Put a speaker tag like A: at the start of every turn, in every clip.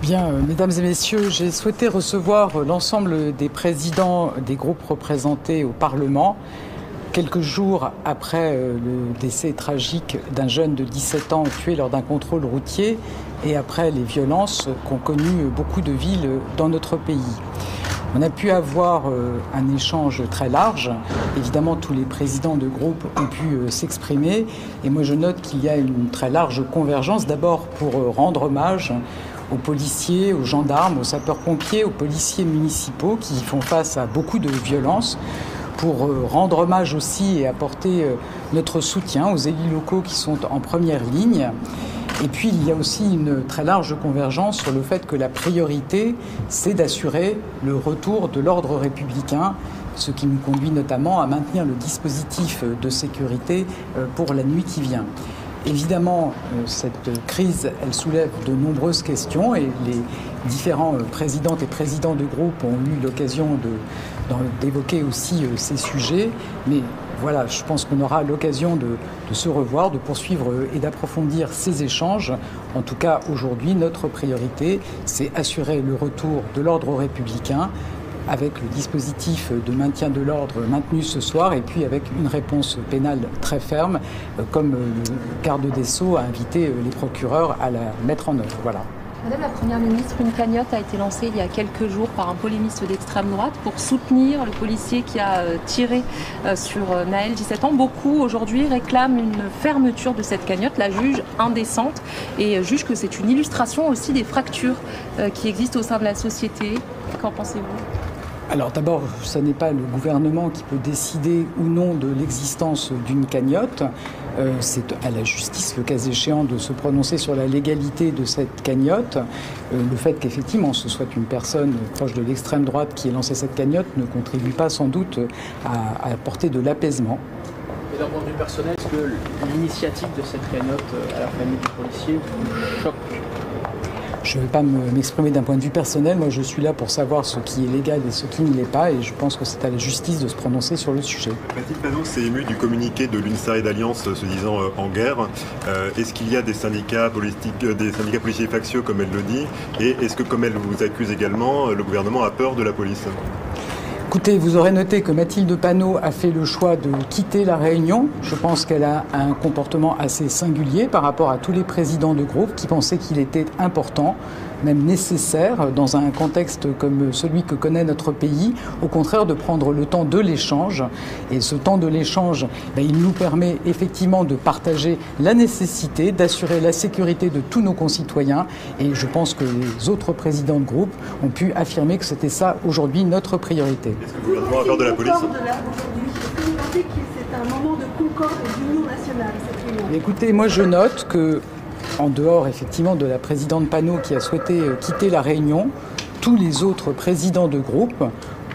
A: Bien, mesdames et messieurs, j'ai souhaité recevoir l'ensemble des présidents des groupes représentés au Parlement quelques jours après le décès tragique d'un jeune de 17 ans tué lors d'un contrôle routier et après les violences qu'ont connues beaucoup de villes dans notre pays. On a pu avoir un échange très large. Évidemment, tous les présidents de groupe ont pu s'exprimer. Et moi, je note qu'il y a une très large convergence, d'abord pour rendre hommage aux policiers, aux gendarmes, aux sapeurs-pompiers, aux policiers municipaux qui font face à beaucoup de violences, pour rendre hommage aussi et apporter notre soutien aux élus locaux qui sont en première ligne. Et puis, il y a aussi une très large convergence sur le fait que la priorité, c'est d'assurer le retour de l'ordre républicain, ce qui nous conduit notamment à maintenir le dispositif de sécurité pour la nuit qui vient. Évidemment, cette crise, elle soulève de nombreuses questions et les différents présidentes et présidents de groupe ont eu l'occasion d'évoquer aussi ces sujets. Mais voilà, je pense qu'on aura l'occasion de se revoir, de poursuivre et d'approfondir ces échanges. En tout cas, aujourd'hui, notre priorité, c'est assurer le retour de l'ordre républicain avec le dispositif de maintien de l'ordre maintenu ce soir et puis avec une réponse pénale très ferme, comme le garde des Sceaux a invité les procureurs à la mettre en œuvre. Voilà.
B: Madame la Première ministre, une cagnotte a été lancée il y a quelques jours par un polémiste d'extrême droite pour soutenir le policier qui a tiré sur Naël, 17 ans. Beaucoup aujourd'hui réclament une fermeture de cette cagnotte, la jugent indécente et jugent que c'est une illustration aussi des fractures qui existent au sein de la société. Qu'en pensez-vous ?
A: Alors d'abord, ce n'est pas le gouvernement qui peut décider ou non de l'existence d'une cagnotte. C'est à la justice, le cas échéant, de se prononcer sur la légalité de cette cagnotte. Le fait qu'effectivement ce soit une personne proche de l'extrême droite qui ait lancé cette cagnotte ne contribue pas sans doute à apporter de l'apaisement.
C: Et d'un point de vue personnel, est-ce que l'initiative de cette cagnotte à la famille du policier vous choque ?
A: Je ne vais pas m'exprimer d'un point de vue personnel. Moi, je suis là pour savoir ce qui est légal et ce qui ne l'est pas. Et je pense que c'est à la justice de se prononcer sur le sujet.
D: Mathilde Panot s'est émue du communiqué de l'UNSA et d'Alliance se disant en guerre. Est-ce qu'il y a des syndicats policiers factieux, comme elle le dit? Et est-ce que, comme elle vous accuse également, le gouvernement a peur de la police?
A: Écoutez, vous aurez noté que Mathilde Panot a fait le choix de quitter la Réunion. Je pense qu'elle a un comportement assez singulier par rapport à tous les présidents de groupe qui pensaient qu'il était important, même nécessaire, dans un contexte comme celui que connaît notre pays, au contraire de prendre le temps de l'échange. Et ce temps de l'échange, il nous permet effectivement de partager la nécessité d'assurer la sécurité de tous nos concitoyens. Et je pense que les autres présidents de groupe ont pu affirmer que c'était ça aujourd'hui notre priorité.
D: Est-ce que le gouvernement a peur de la police ?
E: Est-ce que vous pensez que c'est un moment de concorde et d'union nationale, cette réunion ?
A: Écoutez, moi je note que, en dehors effectivement de la présidente Panot qui a souhaité quitter la Réunion, tous les autres présidents de groupe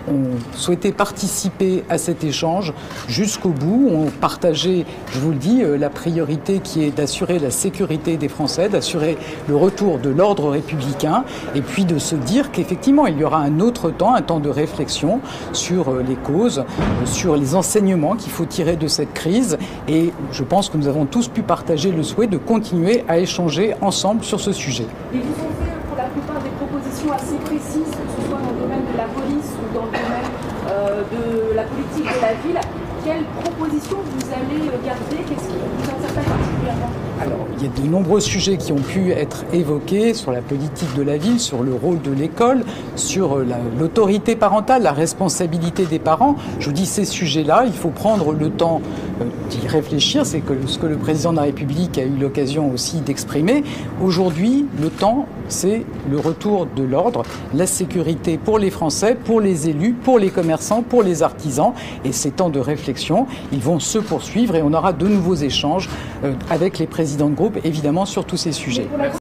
A: ont souhaité participer à cet échange jusqu'au bout, ont partagé, je vous le dis, la priorité qui est d'assurer la sécurité des Français, d'assurer le retour de l'ordre républicain et puis de se dire qu'effectivement il y aura un autre temps, un temps de réflexion sur les causes, sur les enseignements qu'il faut tirer de cette crise et je pense que nous avons tous pu partager le souhait de continuer à échanger ensemble sur ce sujet.
E: Et vous ont fait pour la plupart des propositions assez précises, que ce soit dans le domaine de la police ou dans le domaine de la politique de la ville. Quelles propositions vous allez garder? Qu'est-ce qui vous interpelle particulièrement?
A: Alors, il y a de nombreux sujets qui ont pu être évoqués sur la politique de la ville, sur le rôle de l'école, sur l'autorité parentale, la responsabilité des parents. Je vous dis, ces sujets-là, il faut prendre le temps d'y réfléchir. C'est ce que le président de la République a eu l'occasion aussi d'exprimer. Aujourd'hui, le temps, c'est le retour de l'ordre, la sécurité pour les Français, pour les élus, pour les commerçants, pour les artisans. Et ces temps de réflexion, ils vont se poursuivre et on aura de nouveaux échanges avec les présidents de groupe, évidemment, sur tous ces sujets.